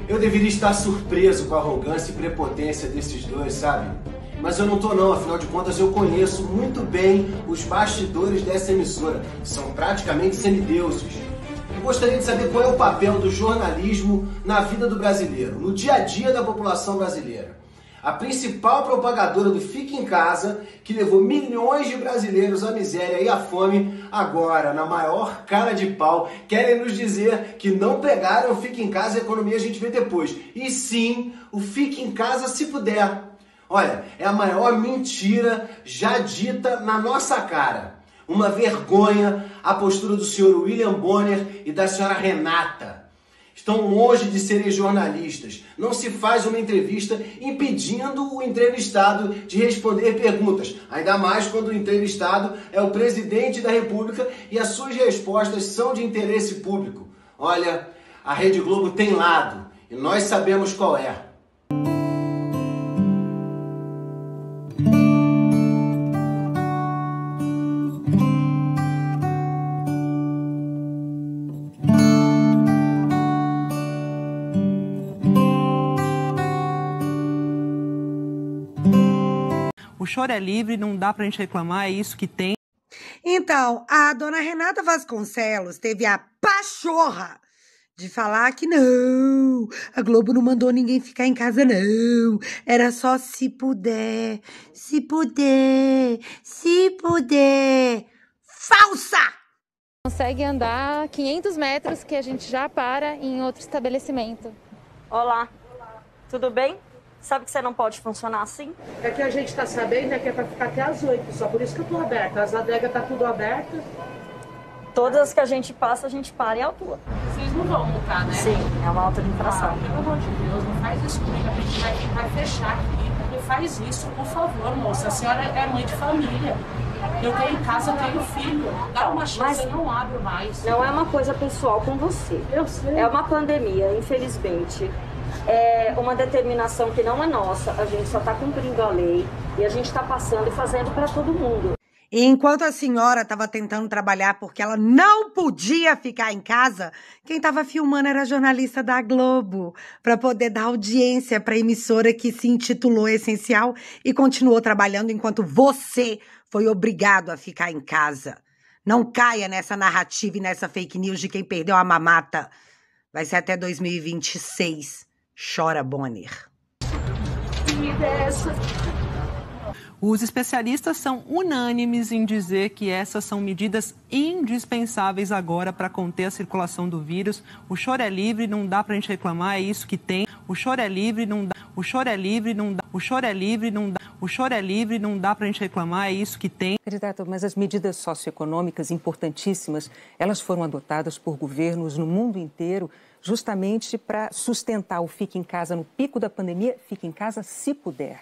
Eu deveria estar surpreso com a arrogância e prepotência desses dois, sabe? Mas eu não tô não, afinal de contas eu conheço muito bem os bastidores dessa emissora. São praticamente semideuses. Eu gostaria de saber qual é o papel do jornalismo na vida do brasileiro, no dia a dia da população brasileira. A principal propagadora do Fique em Casa, que levou milhões de brasileiros à miséria e à fome, agora, na maior cara de pau, querem nos dizer que não pegaram o Fique em Casa e a economia a gente vê depois. E sim, o Fique em Casa se puder. Olha, é a maior mentira já dita na nossa cara. Uma vergonha a postura do senhor William Bonner e da senhora Renata. Estão longe de serem jornalistas. Não se faz uma entrevista impedindo o entrevistado de responder perguntas. Ainda mais quando o entrevistado é o presidente da República e as suas respostas são de interesse público. Olha, a Rede Globo tem lado e nós sabemos qual é. O choro é livre, não dá pra gente reclamar, é isso que tem. Então, a dona Renata Vasconcelos teve a pachorra de falar que não, a Globo não mandou ninguém ficar em casa, não. Era só se puder, se puder, se puder. Falsa! Consegue andar 500 metros que a gente já para em outro estabelecimento. Olá, tudo bem? Sabe que você não pode funcionar assim? É que a gente tá sabendo que é pra ficar até às 8, só por isso que eu tô aberta. As adegas tá tudo aberto. Todas as que a gente passa, a gente para e autua. Vocês não vão multar, né? Sim, é uma alta de infração. Pelo amor de Deus, não faz isso comigo. A gente vai fechar aqui. Não faz isso, por favor, moça. A senhora é mãe de família. Eu tenho em casa, eu tenho filho. Dá uma chance, eu não abro mais. Não é uma coisa pessoal com você. Eu sei. É uma pandemia, infelizmente. É uma determinação que não é nossa. A gente só está cumprindo a lei e a gente está passando e fazendo para todo mundo. E enquanto a senhora estava tentando trabalhar porque ela não podia ficar em casa, quem estava filmando era a jornalista da Globo, para poder dar audiência para a emissora que se intitulou Essencial e continuou trabalhando enquanto você foi obrigado a ficar em casa. Não caia nessa narrativa e nessa fake news de quem perdeu a mamata. Vai ser até 2026. Chora, Bonner. Os especialistas são unânimes em dizer que essas são medidas indispensáveis agora para conter a circulação do vírus. O choro é livre, não dá para a gente reclamar, é isso que tem. O choro é livre, não dá. O choro é livre, não dá. O choro é livre, não dá. O choro é livre, não dá para a gente reclamar, é isso que tem. Candidato, mas as medidas socioeconômicas importantíssimas, elas foram adotadas por governos no mundo inteiro justamente para sustentar o Fique em Casa no pico da pandemia. Fique em casa se puder.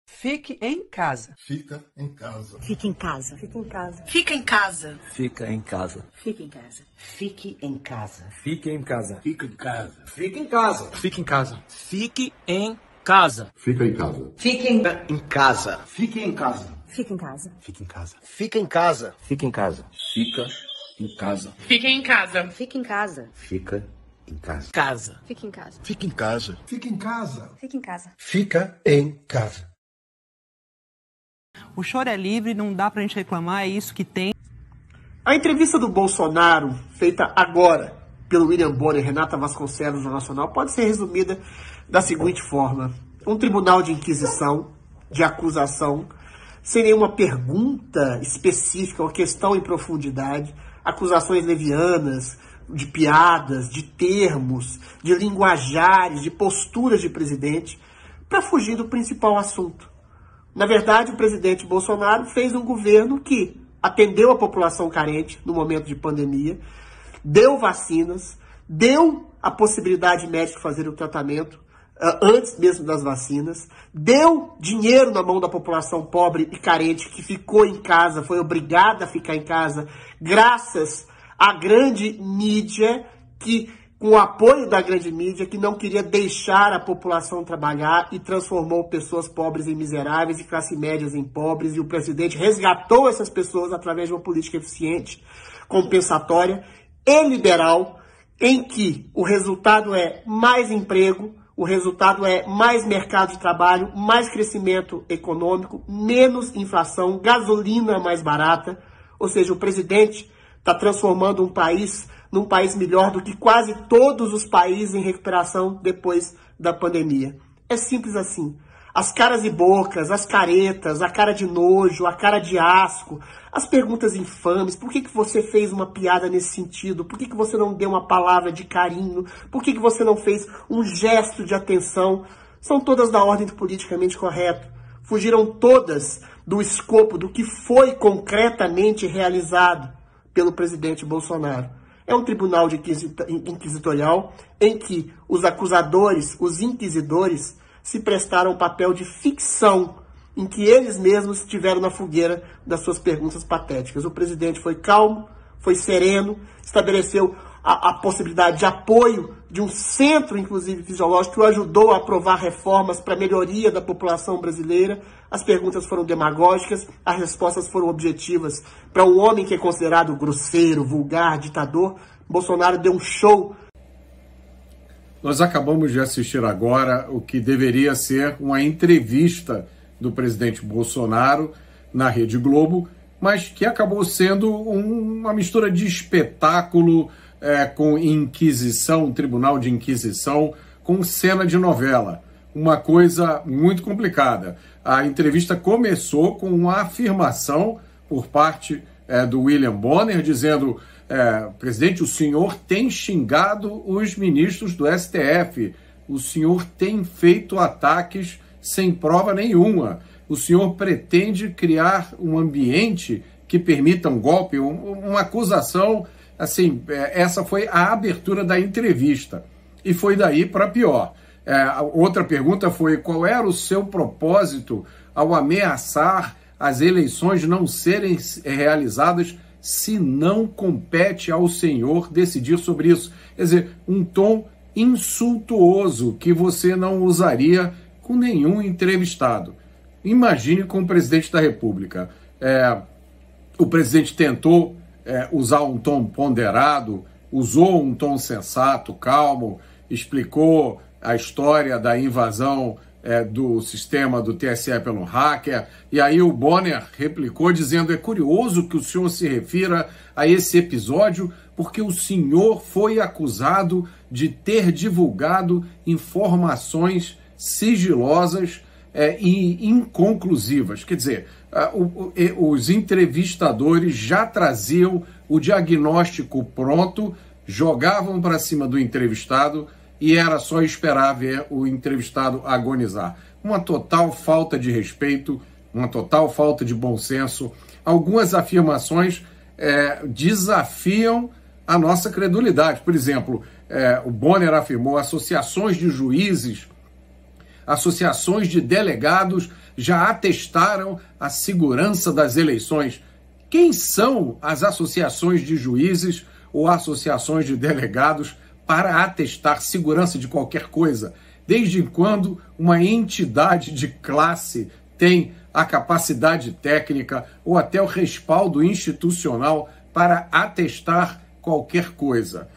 Fique em casa. Fica em casa. Fique em casa. Fica em casa. Fica em casa. Fica em casa. Fica em casa. Fique em casa. Fica em casa. Fica em casa. Fique em casa. Fica em casa. Fique em casa. Fica em casa. Fique em casa. Fique em casa. Fica em casa. Fica em casa. Fique em casa. Fica em casa. Fica em casa. Fique em casa. Fica em casa. Fica em casa. Casa. Fica em casa. Fica em casa. Fica em casa. Fica em casa. Fica em casa. O choro é livre, não dá pra gente reclamar, é isso que tem. A entrevista do Bolsonaro, feita agora pelo William Bonner e Renata Vasconcelos no Nacional, pode ser resumida da seguinte forma. Um tribunal de inquisição, de acusação, sem nenhuma pergunta específica ou questão em profundidade, acusações levianas, de piadas, de termos, de linguajares, de posturas de presidente, para fugir do principal assunto. Na verdade, o presidente Bolsonaro fez um governo que atendeu a população carente no momento de pandemia, deu vacinas, deu a possibilidade médica de fazer o tratamento antes mesmo das vacinas, deu dinheiro na mão da população pobre e carente que ficou em casa, foi obrigada a ficar em casa, graças à grande mídia que, com o apoio da grande mídia, que não queria deixar a população trabalhar e transformou pessoas pobres em miseráveis e classe médias em pobres, e o presidente resgatou essas pessoas através de uma política eficiente, compensatória e liberal, em que o resultado é mais emprego, o resultado é mais mercado de trabalho, mais crescimento econômico, menos inflação, gasolina mais barata. Ou seja, o presidente está transformando um país num país melhor do que quase todos os países em recuperação depois da pandemia. É simples assim. As caras e bocas, as caretas, a cara de nojo, a cara de asco, as perguntas infames, por que você fez uma piada nesse sentido? Por que você não deu uma palavra de carinho? Por que você não fez um gesto de atenção? São todas da ordem do politicamente correto. Fugiram todas do escopo do que foi concretamente realizado pelo presidente Bolsonaro. É um tribunal inquisitorial em que os acusadores, os inquisidores, se prestaram ao papel de ficção, em que eles mesmos estiveram na fogueira das suas perguntas patéticas. O presidente foi calmo, foi sereno, estabeleceu a possibilidade de apoio de um centro, inclusive fisiológico, que o ajudou a aprovar reformas para a melhoria da população brasileira. As perguntas foram demagógicas, as respostas foram objetivas. Para um homem que é considerado grosseiro, vulgar, ditador, Bolsonaro deu um show. Nós acabamos de assistir agora o que deveria ser uma entrevista do presidente Bolsonaro na Rede Globo, mas que acabou sendo uma mistura de espetáculo com inquisição, um tribunal de inquisição, com cena de novela. Uma coisa muito complicada. A entrevista começou com uma afirmação por parte do William Bonner, dizendo: presidente, o senhor tem xingado os ministros do STF, o senhor tem feito ataques sem prova nenhuma, o senhor pretende criar um ambiente que permita um golpe, uma acusação, assim, essa foi a abertura da entrevista. E foi daí para pior. Outra pergunta foi: qual era o seu propósito ao ameaçar as eleições não serem realizadas se não compete ao senhor decidir sobre isso? Quer dizer, um tom insultuoso que você não usaria com nenhum entrevistado. Imagine com o presidente da República. O presidente tentou usar um tom ponderado, usou um tom sensato, calmo, explicou a história da invasão do sistema do TSE pelo hacker, e aí o Bonner replicou dizendo: é curioso que o senhor se refira a esse episódio porque o senhor foi acusado de ter divulgado informações sigilosas e inconclusivas. Quer dizer, os entrevistadores já traziam o diagnóstico pronto, jogavam para cima do entrevistado e era só esperar ver o entrevistado agonizar. Uma total falta de respeito, uma total falta de bom senso. Algumas afirmações desafiam a nossa credulidade. Por exemplo, o Bonner afirmou: associações de juízes, associações de delegados já atestaram a segurança das eleições. Quem são as associações de juízes ou associações de delegados para atestar segurança de qualquer coisa? Desde quando uma entidade de classe tem a capacidade técnica ou até o respaldo institucional para atestar qualquer coisa?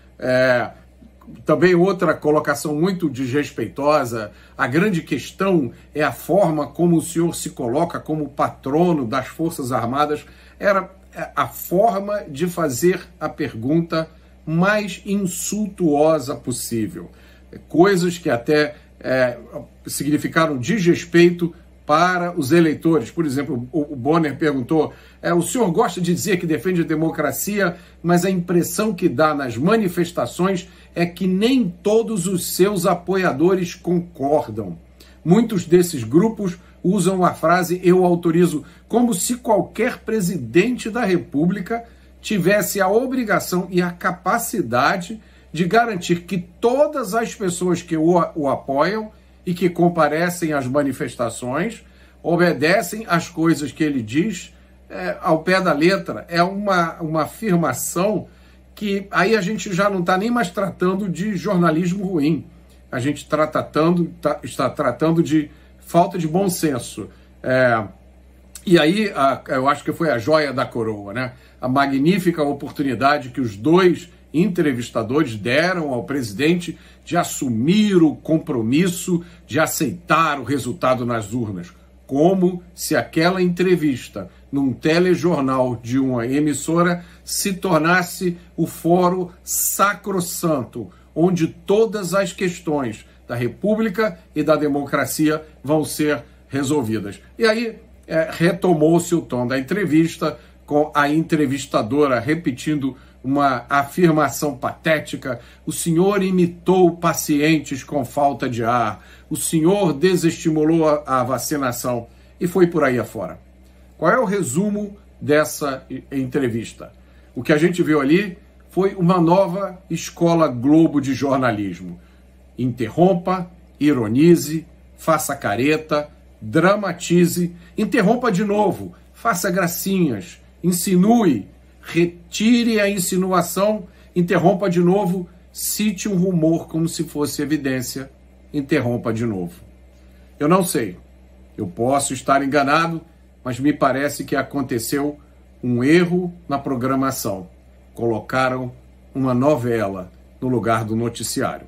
Também outra colocação muito desrespeitosa: a grande questão é a forma como o senhor se coloca como patrono das Forças Armadas. Era a forma de fazer a pergunta mais insultuosa possível. Coisas que até significaram desrespeito para os eleitores. Por exemplo, o Bonner perguntou: o senhor gosta de dizer que defende a democracia, mas a impressão que dá nas manifestações é que nem todos os seus apoiadores concordam. Muitos desses grupos usam a frase "eu autorizo", como se qualquer presidente da República tivesse a obrigação e a capacidade de garantir que todas as pessoas que o apoiam e que comparecem às manifestações obedecem às coisas que ele diz ao pé da letra. É uma afirmação que aí a gente já não está nem mais tratando de jornalismo ruim. A gente está tratando de falta de bom senso. E aí eu acho que foi a joia da coroa, né? A magnífica oportunidade que os dois entrevistadores deram ao presidente de assumir o compromisso de aceitar o resultado nas urnas, como se aquela entrevista num telejornal de uma emissora se tornasse o fórum sacrossanto, onde todas as questões da República e da democracia vão ser resolvidas. E aí retomou-se o tom da entrevista, com a entrevistadora repetindo uma afirmação patética: o senhor imitou pacientes com falta de ar, o senhor desestimulou a vacinação, e foi por aí afora. Qual é o resumo dessa entrevista? O que a gente viu ali foi uma nova escola Globo de jornalismo. Interrompa, ironize, faça careta, dramatize, interrompa de novo, faça gracinhas, insinue, retire a insinuação, interrompa de novo, cite um rumor como se fosse evidência, interrompa de novo. Eu não sei, eu posso estar enganado, mas me parece que aconteceu um erro na programação. Colocaram uma novela no lugar do noticiário.